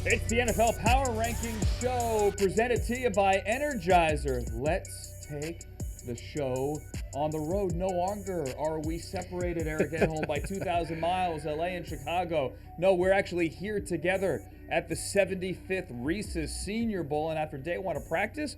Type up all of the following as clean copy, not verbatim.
It's the NFL Power Rankings Show presented to you by Energizer. Let's take the show on the road. No longer are we separated, Eric, at home by 2,000 miles, LA and Chicago. No, we're actually here together at the 75th Reese's Senior Bowl. And after day one of practice,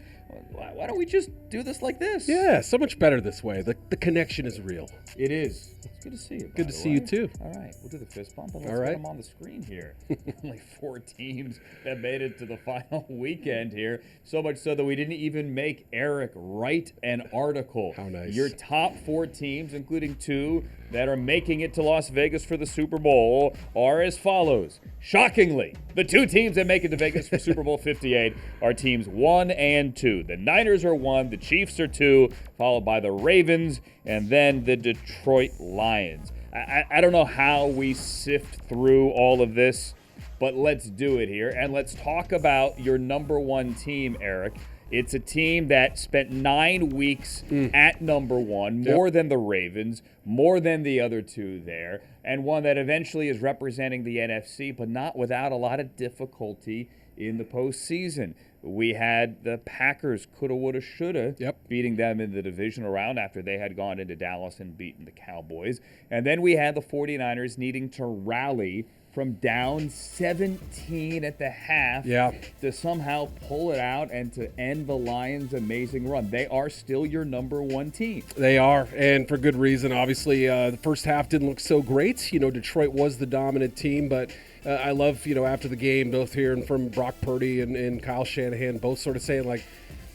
why don't we just do this like this? Yeah, so much better this way. The connection is real. It is. It's good to see you. Good to see you too. All right, we'll do the fist bump and let's All right. get them on the screen here. Only 4 teams that made it to the final weekend here. So much so that we didn't even make Eric write an article. How nice. Your top 4 teams, including 2 that are making it to Las Vegas for the Super Bowl, are as follows. Shockingly, the 2 teams that make it to Vegas for Super Bowl 58 are teams 1 and 2. The Niners are 1, the Chiefs are 2, followed by the Ravens, and then the Detroit Lions. I don't know how we sift through all of this, but let's do it here. And let's talk about your number 1 team, Eric. It's a team that spent 9 weeks at number 1, more than the Ravens, more than the other 2 there, and one that eventually is representing the NFC, but not without a lot of difficulty in the postseason. We had the Packers coulda, woulda, shoulda, beating them in the divisional round after they had gone into Dallas and beaten the Cowboys. And then we had the 49ers needing to rally from down 17 at the half to somehow pull it out and to end the Lions' amazing run. They are still your number 1 team. They are, and for good reason. Obviously, the first half didn't look so great. Detroit was the dominant team, but I love, after the game, both hearing from Brock Purdy and Kyle Shanahan, both sort of saying, like,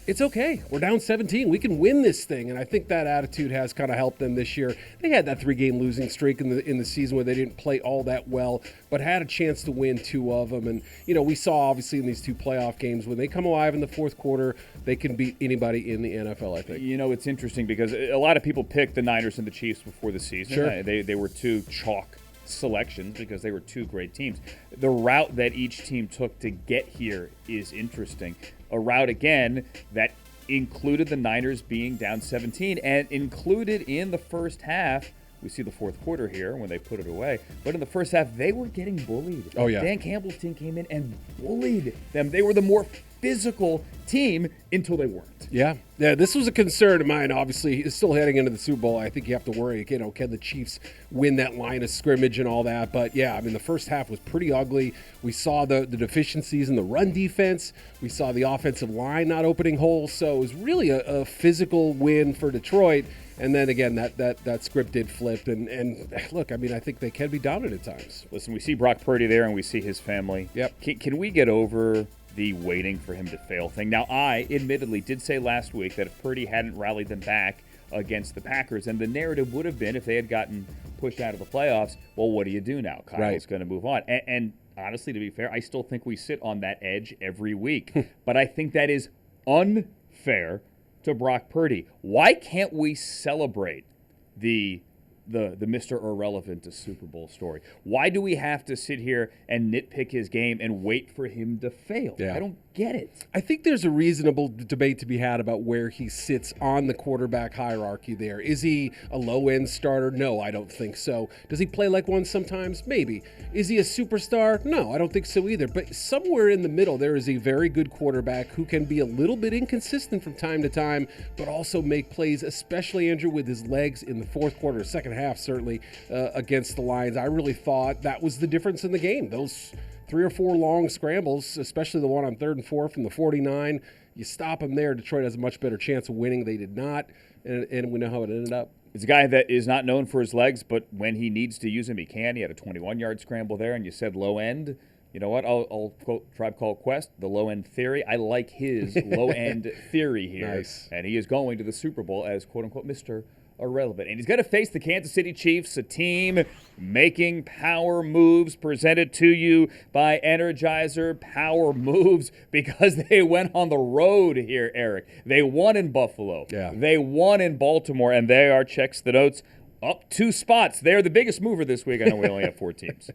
it's okay. We're down 17. We can win this thing. And I think that attitude has kind of helped them this year. They had that 3-game losing streak in the season where they didn't play all that well, but had a chance to win 2 of them. And, we saw, obviously, in these 2 playoff games, when they come alive in the fourth quarter, they can beat anybody in the NFL, I think. It's interesting because a lot of people picked the Niners and the Chiefs before the season. Sure. They were 2 chalk selections because they were 2 great teams. The route that each team took to get here is interesting. A route, again, that included the Niners being down 17 and included in the first half. We see the fourth quarter here when they put it away. But in the first half, they were getting bullied. Oh, yeah. Dan Campbell's team came in and bullied them. They were the more physical team until they weren't. Yeah, this was a concern of mine. Obviously, still heading into the Super Bowl, I think you have to worry, can the Chiefs win that line of scrimmage and all that? But, yeah, the first half was pretty ugly. We saw the deficiencies in the run defense. We saw the offensive line not opening holes. So it was really a physical win for Detroit. And then, again, that script did flip. And look, I think they can be dominant at times. Listen, we see Brock Purdy there, and we see his family. Yep. Can we get over the waiting for him to fail thing? Now, I admittedly did say last week that if Purdy hadn't rallied them back against the Packers, and the narrative would have been if they had gotten pushed out of the playoffs, well, what do you do now? Kyle's going to move on. And honestly, to be fair, I still think we sit on that edge every week. But I think that is unfair to Brock Purdy. Why can't we celebrate the Mr. Irrelevant to Super Bowl story? Why do we have to sit here and nitpick his game and wait for him to fail? Yeah. I don't get it. I think there's a reasonable debate to be had about where he sits on the quarterback hierarchy there. Is he a low-end starter? No, I don't think so. Does he play like one sometimes? Maybe. Is he a superstar? No, I don't think so either. But somewhere in the middle, there is a very good quarterback who can be a little bit inconsistent from time to time, but also make plays, especially, Andrew, with his legs in the fourth quarter, second half, certainly, against the Lions. I really thought that was the difference in the game. Those 3 or 4 long scrambles, especially the one on 3rd and 4 from the 49. You stop them there, Detroit has a much better chance of winning. They did not, and we know how it ended up. It's a guy that is not known for his legs, but when he needs to use them, he can. He had a 21-yard scramble there, and you said low end. You know what? I'll quote Tribe Called Quest, the low-end theory. I like his low-end theory here. Nice. And he is going to the Super Bowl as, quote-unquote, Mr. Irrelevant. And he's going to face the Kansas City Chiefs, a team making power moves, presented to you by Energizer. Power moves because they went on the road here, Eric. They won in Buffalo. Yeah. They won in Baltimore, and they are, checks the notes, up 2 spots. They're the biggest mover this week. I know we only have 4 teams.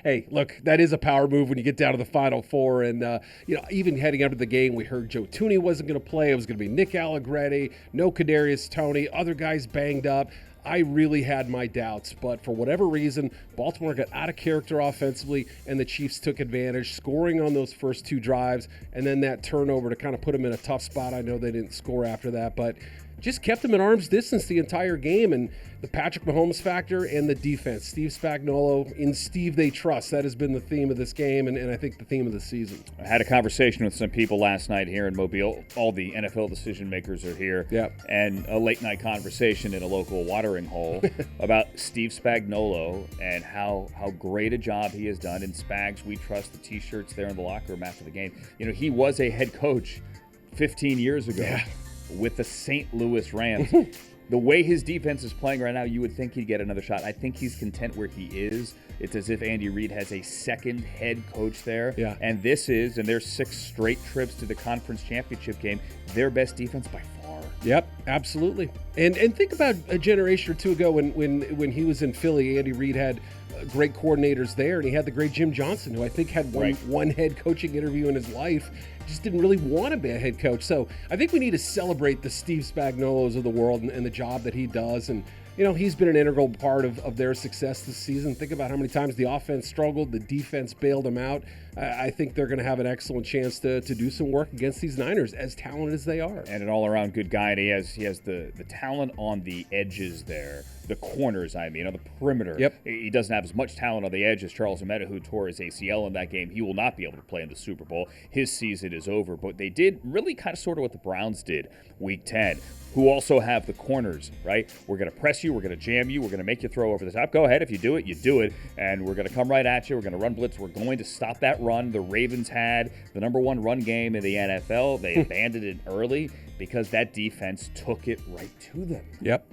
Hey, look, that is a power move when you get down to the Final Four. And, even heading up to the game, we heard Joe Tooney wasn't going to play. It was going to be Nick Allegretti, no Kadarius Toney, other guys banged up. I really had my doubts, but for whatever reason, Baltimore got out of character offensively, and the Chiefs took advantage, scoring on those first 2 drives, and then that turnover to kind of put them in a tough spot. I know they didn't score after that, but just kept them at arm's distance the entire game. And the Patrick Mahomes factor and the defense, Steve Spagnuolo, in Steve they trust. That has been the theme of this game, and I think the theme of the season. I had a conversation with some people last night here in Mobile. All the NFL decision makers are here. Yep. And a late night conversation in a local watering hole about Steve Spagnuolo and how great a job he has done. In Spags, we trust the T-shirts there in the locker room after the game. You know, he was a head coach 15 years ago with the St. Louis Rams. The way his defense is playing right now, you would think he'd get another shot. I think he's content where he is. It's as if Andy Reid has a second head coach there. Yeah. And this is, and their 6 straight trips to the conference championship game, their best defense by far. Yep, absolutely. And think about a generation or two ago when he was in Philly, Andy Reid had great coordinators there, and he had the great Jim Johnson, who I think had one head coaching interview in his life. Just didn't really want to be a head coach. So I think we need to celebrate the Steve Spagnuolos of the world and the job that he does. And, you know, he's been an integral part of their success this season. Think about how many times the offense struggled, the defense bailed them out. I think they're going to have an excellent chance to do some work against these Niners, as talented as they are. And an all-around good guy, and he has the talent on the edges there, the corners, on the perimeter. Yep. He doesn't have as much talent on the edge as Charles Ometa, who tore his ACL in that game. He will not be able to play in the Super Bowl. His season is over. But they did really kind of sort of what the Browns did Week 10, who also have the corners, right? We're going to press you. We're going to jam you. We're going to make you throw over the top. Go ahead. If you do it, you do it. And we're going to come right at you. We're going to run blitz. We're going to stop that run. The Ravens had the number 1 run game in the NFL. They abandoned it early because that defense took it right to them. Yep.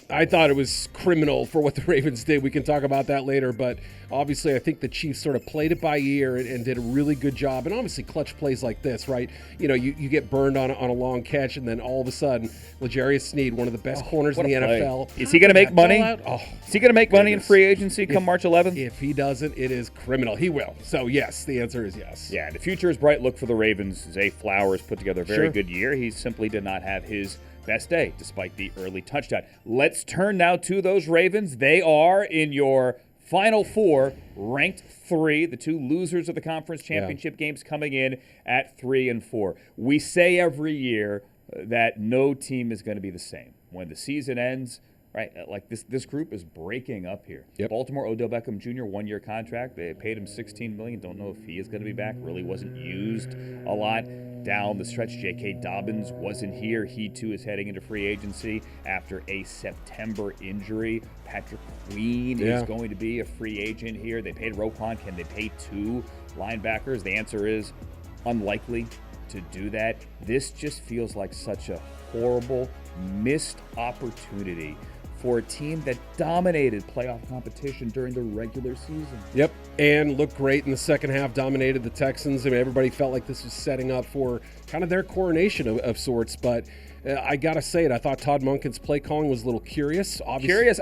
I thought it was criminal for what the Ravens did. We can talk about that later, but obviously I think the Chiefs sort of played it by ear and did a really good job. And obviously clutch plays like this, right? You know, you get burned on a long catch, and then all of a sudden, L'Jarius Sneed, one of the best corners in the NFL. Is he going to make money? Is he going to make money in free agency come March 11th? If he doesn't, it is criminal. He will. So yes, the answer is yes. Yeah, the future is bright. Look for the Ravens. Zay Flowers put together a very good year. He simply did not have his best day, despite the early touchdown. Let's turn now to those Ravens. They are in your Final 4, ranked 3. The 2 losers of the conference championship games coming in at 3 and 4. We say every year that no team is going to be the same. When the season ends, right, like this group is breaking up here. Yep. Baltimore, Odell Beckham Jr., 1-year contract. They paid him $16 million. Don't know if he is going to be back. Really wasn't used a lot. Down the stretch, J.K. Dobbins wasn't here. He, too, is heading into free agency after a September injury. Patrick Queen is going to be a free agent here. They paid Roquan. Can they pay 2 linebackers? The answer is unlikely to do that. This just feels like such a horrible, missed opportunity for a team that dominated playoff competition during the regular season. Yep, and looked great in the second half, dominated the Texans. I mean, everybody felt like this was setting up for kind of their coronation of sorts, but I got to say it. I thought Todd Monken's play calling was a little curious. Curious?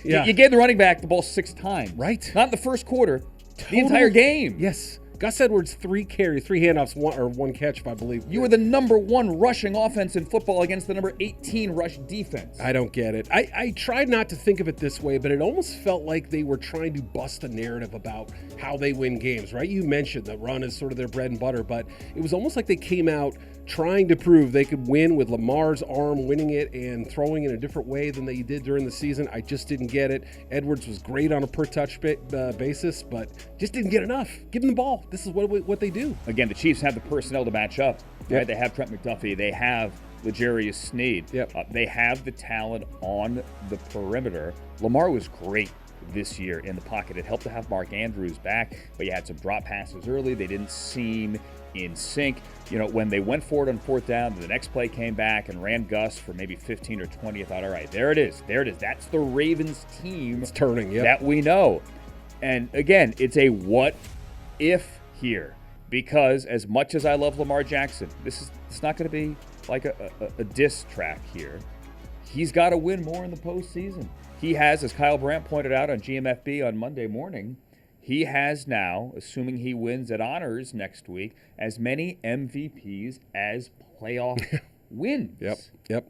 You gave the running back the ball 6 times. Right. Not in the first quarter. The entire game. Yes. Gus Edwards, 3 carries, 3 handoffs, 1 catch, if I believe. You were the number 1 rushing offense in football against the number 18 rush defense. I don't get it. I tried not to think of it this way, but it almost felt like they were trying to bust a narrative about how they win games, right? You mentioned the run is sort of their bread and butter, but it was almost like they came out trying to prove they could win with Lamar's arm winning it and throwing in a different way than they did during the season. I just didn't get it. Edwards was great on a per-touch basis, but just didn't get enough. Give them the ball. This is what they do. Again, the Chiefs have the personnel to match up. Right? They have Trent McDuffie. They have L'Jarius Sneed. They have the talent on the perimeter. Lamar was great this year in the pocket. It helped to have Mark Andrews back, but you had some drop passes early. They didn't seem in sync. You know, when they went forward on 4th down, the next play came back and ran Gus for maybe 15 or 20. I thought, all right, there it is. That's the Ravens team. It's turning, that we know. And again, it's a what if here, because as much as I love Lamar Jackson, it's not going to be like a diss track here. He's got to win more in the postseason. He has, as Kyle Brandt pointed out on GMFB on Monday morning, he has now, assuming he wins at Honors next week, as many MVPs as playoff wins. Yep.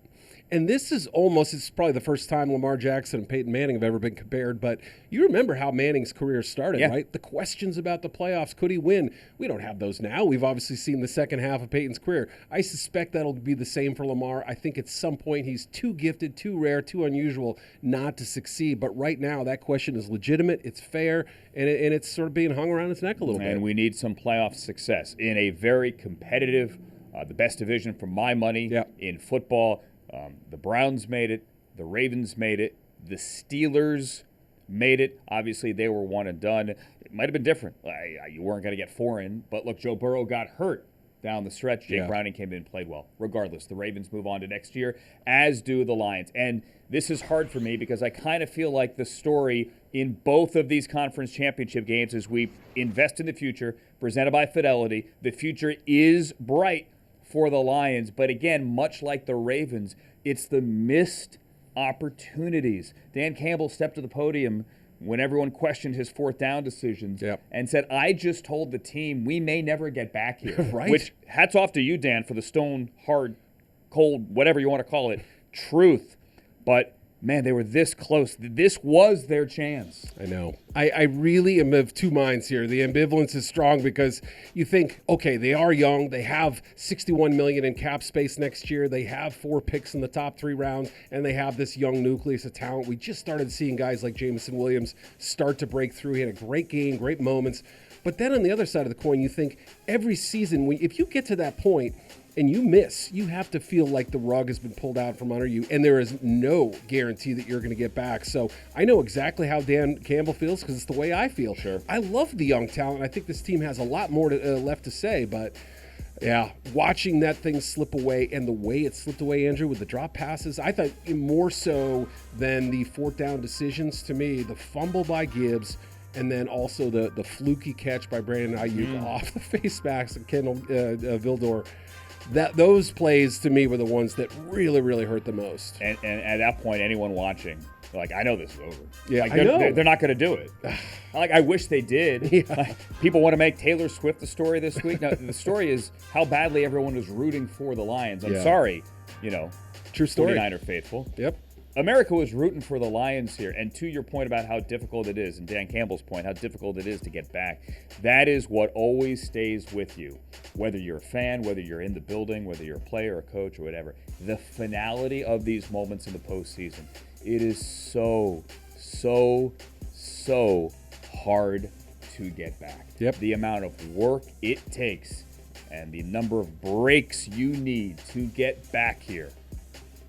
And this is almost, it's probably the first time Lamar Jackson and Peyton Manning have ever been compared, but you remember how Manning's career started, right? The questions about the playoffs, could he win? We don't have those now. We've obviously seen the second half of Peyton's career. I suspect that'll be the same for Lamar. I think at some point he's too gifted, too rare, too unusual not to succeed. But right now, that question is legitimate, it's fair, and it's sort of being hung around his neck a little bit. And we need some playoff success in a very competitive, the best division for my money in football. The Browns made it. The Ravens made it. The Steelers made it. Obviously, they were one and done. It might have been different. You weren't going to get 4 in. But look, Joe Burrow got hurt down the stretch. Jake Browning came in and played well. Regardless, the Ravens move on to next year, as do the Lions. And this is hard for me because I kind of feel like the story in both of these conference championship games as we invest in the future, presented by Fidelity, the future is bright for the Lions. But again, much like the Ravens, it's the missed opportunities. Dan Campbell stepped to the podium when everyone questioned his 4th down decisions and said, I just told the team we may never get back here. Which, hats off to you, Dan, for the stone, hard, cold, whatever you want to call it, truth. But man, they were this close. This was their chance. I know. I really am of two minds here. The ambivalence is strong because you think, okay, they are young. They have $61 million in cap space next year. They have 4 picks in the top 3 rounds, and they have this young nucleus of talent. We just started seeing guys like Jameson Williams start to break through. He had a great game, great moments. But then on the other side of the coin, you think every season, if you get to that point and you miss, you have to feel like the rug has been pulled out from under you, and there is no guarantee that you're going to get back. So I know exactly how Dan Campbell feels because it's the way I feel. Sure. I love the young talent. I think this team has a lot more left to say, but yeah, watching that thing slip away and the way it slipped away, Andrew, with the drop passes, I thought more so than the 4th down decisions to me, the fumble by Gibbs, and then also the fluky catch by Brandon Ayuk off the face mask of Kendall Vildor. Those plays to me were the ones that really, really hurt the most. And at that point, anyone watching, like, I know this is over. Yeah, like, I know. They're not going to do it. Like, I wish they did. Yeah. Like, people want to make Taylor Swift the story this week. No, the story is how badly everyone was rooting for the Lions. I'm sorry, True story. 49er faithful. Yep. America was rooting for the Lions here. And to your point about how difficult it is, and Dan Campbell's point, how difficult it is to get back, that is what always stays with you. Whether you're a fan, whether you're in the building, whether you're a player, a coach, or whatever, the finality of these moments in the postseason, it is so hard to get back. Yep. The amount of work it takes and the number of breaks you need to get back here.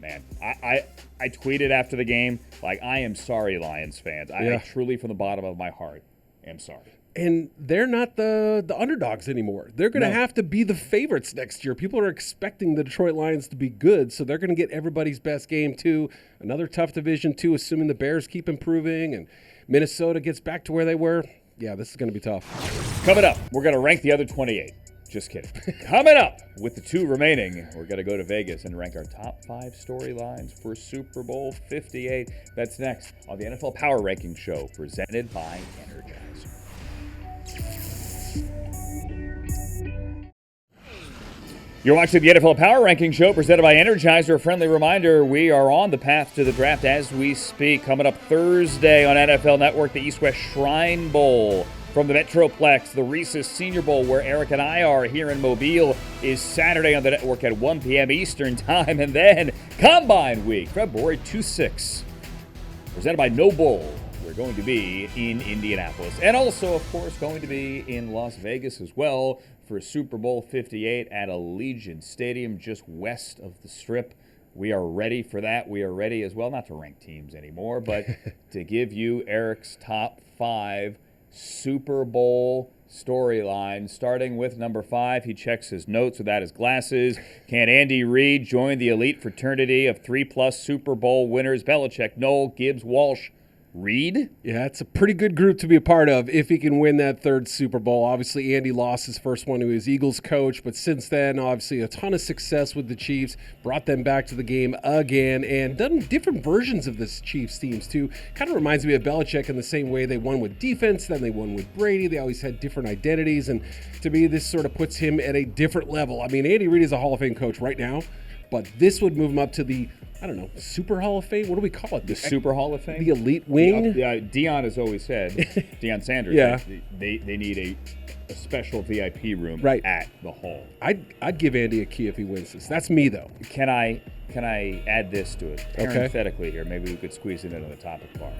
Man, I tweeted after the game, like, I am sorry, Lions fans. I truly, from the bottom of my heart, am sorry. And they're not the underdogs anymore. They're going to have to be the favorites next year. People are expecting the Detroit Lions to be good, so they're going to get everybody's best game, too. Another tough division, too, assuming the Bears keep improving and Minnesota gets back to where they were. Yeah, this is going to be tough. Coming up, we're going to rank the other 28. Just kidding. Coming up, with the 2 remaining, we're going to go to Vegas and rank our top 5 storylines for Super Bowl 58. That's next on the NFL Power Ranking Show, presented by Energizer. You're watching the NFL Power Ranking Show, presented by Energizer. A friendly reminder, we are on the path to the draft as we speak. Coming up Thursday on NFL Network, the East-West Shrine Bowl. From the Metroplex, the Reese's Senior Bowl, where Eric and I are here in Mobile, is Saturday on the network at 1 p.m. Eastern Time. And then Combine Week, February 2-6, presented by No Bull. We're going to be in Indianapolis. And also, of course, going to be in Las Vegas as well for Super Bowl 58 at Allegiant Stadium, just west of the Strip. We are ready for that. We are ready as well, not to rank teams anymore, but to give you Eric's top 5 Super Bowl storyline, starting with number 5. He checks his notes without his glasses. Can Andy Reid join the elite fraternity of 3+ Super Bowl winners? Belichick, Noel, Gibbs, Walsh, Reid? Yeah, it's a pretty good group to be a part of if he can win that 3rd Super Bowl. Obviously, Andy lost his first one to his Eagles coach, but since then, obviously, a ton of success with the Chiefs, brought them back to the game again, and done different versions of this Chiefs teams, too. Kind of reminds me of Belichick in the same way they won with defense, then they won with Brady. They always had different identities, and to me, this sort of puts him at a different level. I mean, Andy Reid is a Hall of Fame coach right now, but this would move him up to the, I don't know, Super Hall of Fame? What do we call it? The Super Hall of Fame? The elite wing? Deion has always said, Deion Sanders, Yeah. they need a special VIP room Right. at the Hall. I'd give Andy a key if he wins this. That's me, though. Can I add this to it? Parenthetically here, maybe we could squeeze it into the topic bar.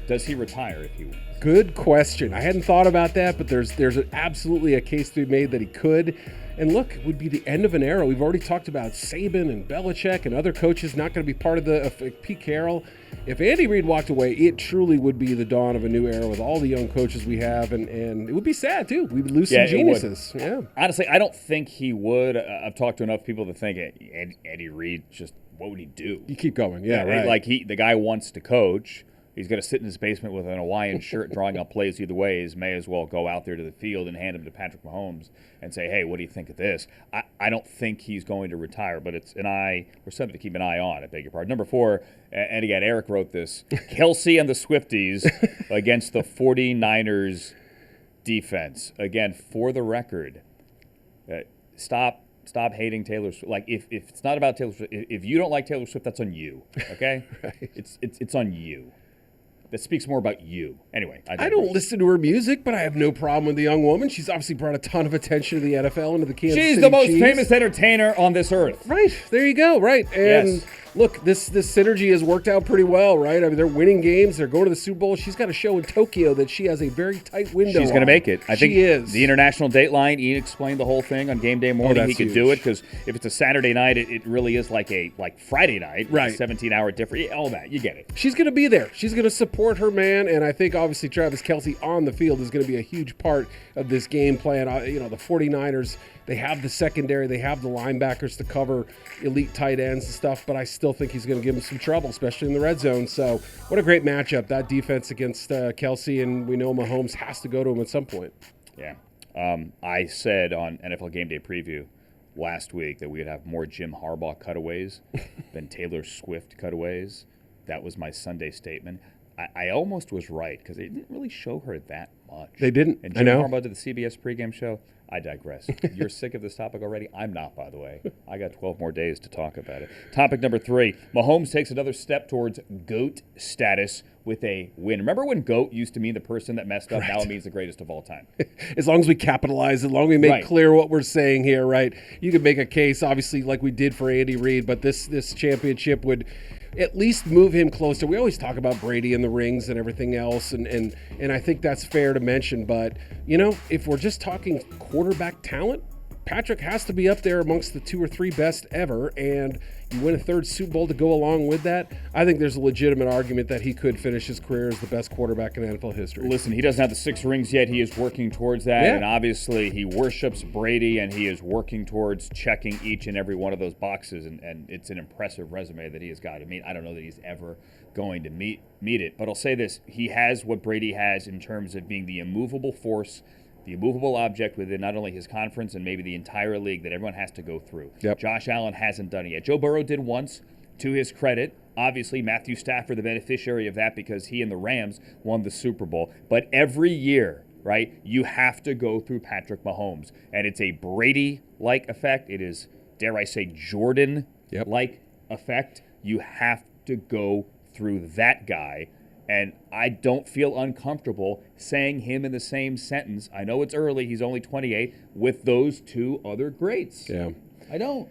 Does he retire if he wins? Good question. I hadn't thought about that, but there's absolutely a case to be made that he could. And look, it would be the end of an era. We've already talked about Saban and Belichick and other coaches not going to be part of the Pete Carroll. If Andy Reid walked away, it truly would be the dawn of a new era with all the young coaches we have, and it would be sad too. We would lose some geniuses. Yeah. Honestly, I don't think he would. I've talked to enough people to think Andy Reid just, what would he do? You keep going. Yeah, right. Like the guy wants to coach. He's going to sit in his basement with an Hawaiian shirt drawing up plays either ways. May as well go out there to the field and hand him to Patrick Mahomes and say, hey, what do you think of this? I don't think he's going to retire, but we're something to keep an eye on, I beg your pardon. Number 4, and again, Eric wrote this, Kelsey and the Swifties against the 49ers defense. Again, for the record, stop hating Taylor Swift. Like, if it's not about Taylor Swift, if you don't like Taylor Swift, that's on you, okay? Right. It's on you. That speaks more about you. Anyway, I don't listen to her music, but I have no problem with the young woman. She's obviously brought a ton of attention to the NFL and to the Kansas City She's the most Chiefs. famous entertainer on this earth. Right. There you go. Right. And Yes. look, this synergy has worked out pretty well, right? I mean, they're winning games. They're going to the Super Bowl. She's got a show in Tokyo that she has a very tight window She's going to make it. I think she is. The international Dateline, Ian explained the whole thing on game day morning. that's He could huge. do it because if it's a Saturday night, it really is like Friday night. Right. 17-hour difference. All that. You get it. She's going to be there. She's going to support her man, and I think obviously Travis Kelce on the field is going to be a huge part of this game plan. The 49ers, they have the secondary, they have the linebackers to cover elite tight ends and stuff, but I still think he's going to give them some trouble, especially in the red zone. So what a great matchup, that defense against Kelce, and we know Mahomes has to go to him at some point. Yeah. I said on NFL Game Day Preview last week that we would have more Jim Harbaugh cutaways than Taylor Swift cutaways. That was my Sunday statement. I almost was right because they didn't really show her that much. They didn't. And I Jim know. Harbaugh did the CBS pregame show. I digress. You're sick of this topic already? I'm not, by the way. I got 12 more days to talk about it. Topic number 3. Mahomes takes another step towards GOAT status with a win. Remember when GOAT used to mean the person that messed up? Now it means the greatest of all time. As long as we capitalize, as long as we make Right. clear what we're saying here, right? You could make a case, obviously, like we did for Andy Reid, but this championship would at least move him closer. We always talk about Brady and the rings and everything else, and I think that's fair to mention. But, if we're just talking quarterback talent, Patrick has to be up there amongst the 2 or 3 best ever, and you win a 3rd Super Bowl to go along with that. I think there's a legitimate argument that he could finish his career as the best quarterback in NFL history. Listen, he doesn't have the 6 rings yet. He is working towards that. Yeah. And obviously, he worships Brady, and he is working towards checking each and every one of those boxes. And it's an impressive resume that he has got. I mean, I don't know that he's ever going to meet it. But I'll say this. He has what Brady has in terms of being the immovable force, the immovable object within not only his conference and maybe the entire league that everyone has to go through. Yep. Josh Allen hasn't done it yet. Joe Burrow did once, to his credit. Obviously, Matthew Stafford, the beneficiary of that because he and the Rams won the Super Bowl. But every year, right, you have to go through Patrick Mahomes. And it's a Brady-like effect. It is, dare I say, Jordan-like effect. You have to go through that guy. And I don't feel uncomfortable saying him in the same sentence. I know it's early. He's only 28 with those 2 other greats. Yeah. I don't.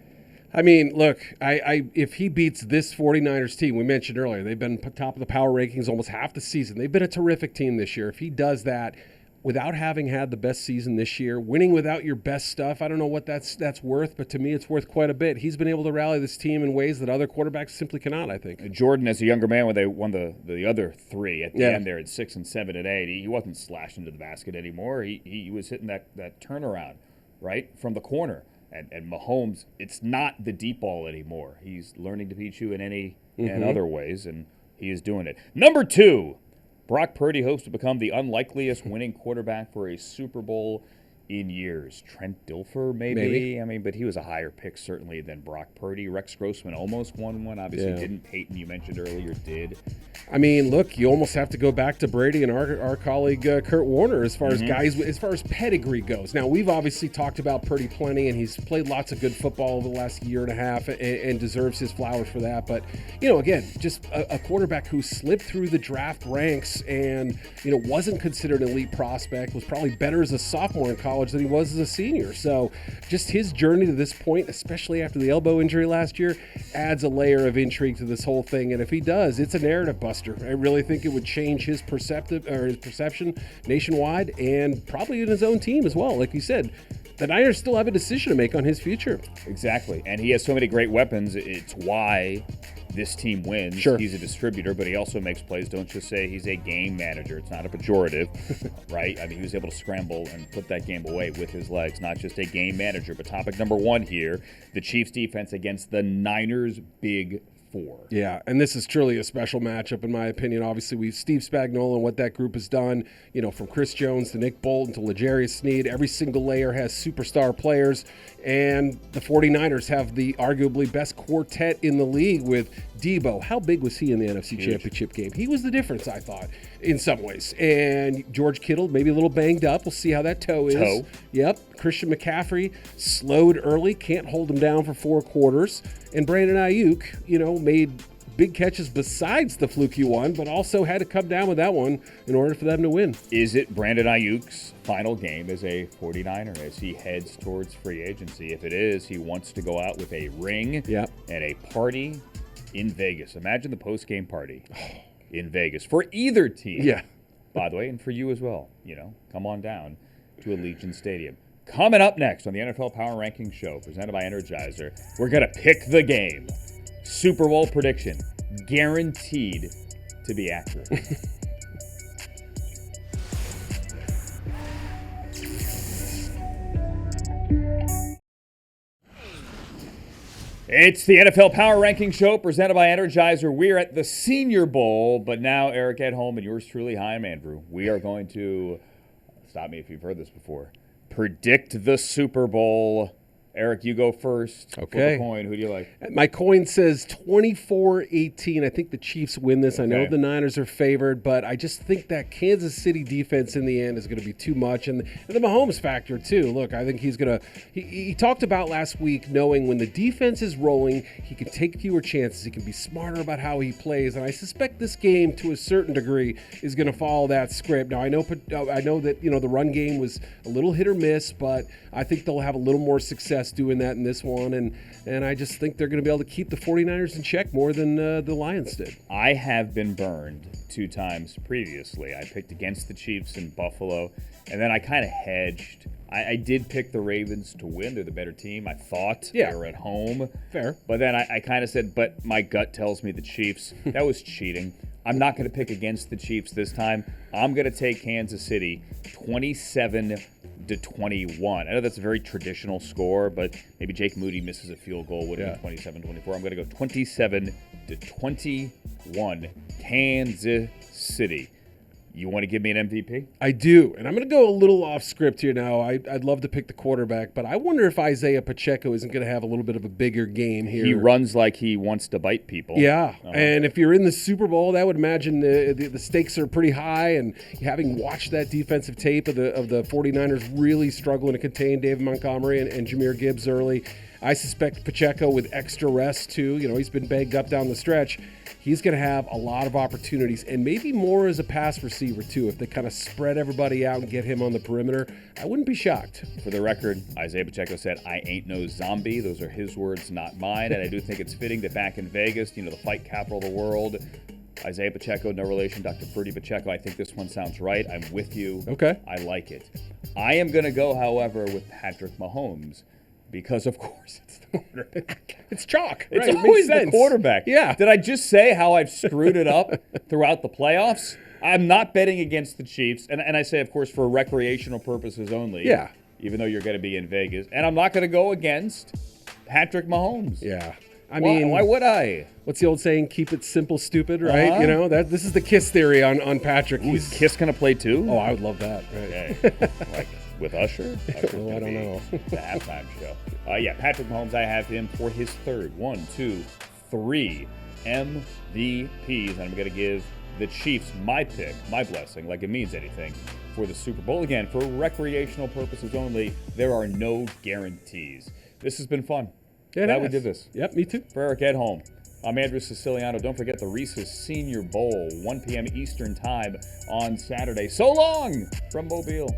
I mean, look, if he beats this 49ers team, we mentioned earlier, they've been top of the power rankings almost half the season. They've been a terrific team this year. If he does that without having had the best season this year, winning without your best stuff, I don't know what that's worth, but to me it's worth quite a bit. He's been able to rally this team in ways that other quarterbacks simply cannot, I think. Jordan, as a younger man, when they won the other 3 at the Yeah. end there at 6 and 7 and 8, he wasn't slashing to the basket anymore. He was hitting that turnaround, right, from the corner. And Mahomes, it's not the deep ball anymore. He's learning to beat you in in other ways, and he is doing it. Number 2, Brock Purdy hopes to become the unlikeliest winning quarterback for a Super Bowl in years. Trent Dilfer, maybe. I mean, but he was a higher pick certainly than Brock Purdy. Rex Grossman almost won one. Obviously didn't. Peyton, you mentioned earlier, did. I mean, look, you almost have to go back to Brady and our colleague Kurt Warner as far as guys, as far as pedigree goes. Now, we've obviously talked about Purdy plenty, and he's played lots of good football over the last year and a half and deserves his flowers for that. But, again, just a quarterback who slipped through the draft ranks and, wasn't considered an elite prospect, was probably better as a sophomore in college than he was as a senior. So just his journey to this point, especially after the elbow injury last year, adds a layer of intrigue to this whole thing. And if he does, it's a narrative buster. I really think it would change his perception nationwide and probably in his own team as well. Like you said, the Niners still have a decision to make on his future. Exactly. And he has so many great weapons. It's why this team wins. Sure. He's a distributor, but he also makes plays. Don't just say he's a game manager. It's not a pejorative, right? I mean, he was able to scramble and put that game away with his legs. Not just a game manager, but topic number one here, the Chiefs defense against the Niners' big four. Yeah, and this is truly a special matchup in my opinion. Obviously, we've Steve Spagnuolo and what that group has done, from Chris Jones to Nick Bolton to L'Jarius Sneed. Every single layer has superstar players, and the 49ers have the arguably best quartet in the league with Debo. How big was he in the NFC Championship game? He was the difference, I thought, in some ways. And George Kittle, maybe a little banged up. We'll see how that toe is. Yep. Christian McCaffrey slowed early, can't hold him down for 4 quarters. And Brandon Ayuk, made big catches besides the fluky one, but also had to come down with that one in order for them to win. Is it Brandon Ayuk's final game as a 49er as he heads towards free agency? If it is, he wants to go out with a ring and a party in Vegas. Imagine the post-game party in Vegas for either team. Yeah. By the way, and for you as well. Come on down to Allegiant Stadium. Coming up next on the NFL Power Ranking Show, presented by Energizer, we're going to pick the game. Super Bowl prediction, guaranteed to be accurate. It's the NFL Power Ranking Show presented by Energizer. We're at the Senior Bowl, but now Eric at home and yours truly, hi, I'm Andrew. We are going to, stop me if you've heard this before, predict the Super Bowl. Eric, you go first. Okay. Flip a coin. Who do you like? My coin says 24-18. I think the Chiefs win this. I know the Niners are favored, but I just think that Kansas City defense in the end is going to be too much. And the Mahomes factor, too. Look, I think he's going to – he talked about last week knowing when the defense is rolling, he can take fewer chances. He can be smarter about how he plays. And I suspect this game, to a certain degree, is going to follow that script. Now, I know that, the run game was a little hit or miss, but I think they'll have a little more success doing that in this one, and I just think they're going to be able to keep the 49ers in check more than the Lions did. I have been burned 2 times previously. I picked against the Chiefs in Buffalo, and then I kind of hedged. I did pick the Ravens to win. They're the better team. I thought they were at home. Fair. But then I kind of said, but my gut tells me the Chiefs. That was cheating. I'm not going to pick against the Chiefs this time. I'm going to take Kansas City 27-21. I know that's a very traditional score, but maybe Jake Moody misses a field goal, would have been 27-24. I'm going to go 27-21, Kansas City. You want to give me an MVP? I do, and I'm going to go a little off script here now. I'd love to pick the quarterback, but I wonder if Isaiah Pacheco isn't going to have a little bit of a bigger game here. He runs like he wants to bite people. Yeah, and if you're in the Super Bowl, I would imagine the stakes are pretty high, and having watched that defensive tape of the 49ers really struggling to contain David Montgomery and Jahmyr Gibbs early, I suspect Pacheco with extra rest too. He's been banged up down the stretch. He's going to have a lot of opportunities, and maybe more as a pass receiver, too. If they kind of spread everybody out and get him on the perimeter, I wouldn't be shocked. For the record, Isaiah Pacheco said, I ain't no zombie. Those are his words, not mine. And I do think it's fitting that back in Vegas, the fight capital of the world, Isaiah Pacheco, no relation, Dr. Purdy Pacheco. I think this one sounds right. I'm with you. Okay. I like it. I am going to go, however, with Patrick Mahomes. Because, of course, it's the quarterback. It's chalk. It's right, always it the quarterback. Yeah. Did I just say how I've screwed it up throughout the playoffs? I'm not betting against the Chiefs. And I say, of course, for recreational purposes only. Yeah. Even though you're going to be in Vegas. And I'm not going to go against Patrick Mahomes. Yeah. Why would I? What's the old saying? Keep it simple, stupid, right? This is the KISS theory on Patrick. Is Kiss going to play too? Oh, I would love that. Right. Okay. Like it. With Usher? Usher's Oh, I gonna don't be know. the halftime show. Yeah, Patrick Mahomes, I have him for his third, 3 MVPs. And I'm going to give the Chiefs my pick, my blessing, like it means anything, for the Super Bowl. Again, for recreational purposes only, there are no guarantees. This has been fun. Glad we did this. Yep, me too. For Eric at home, I'm Andrew Siciliano. Don't forget the Reese's Senior Bowl, 1 p.m. Eastern Time on Saturday. So long from Mobile.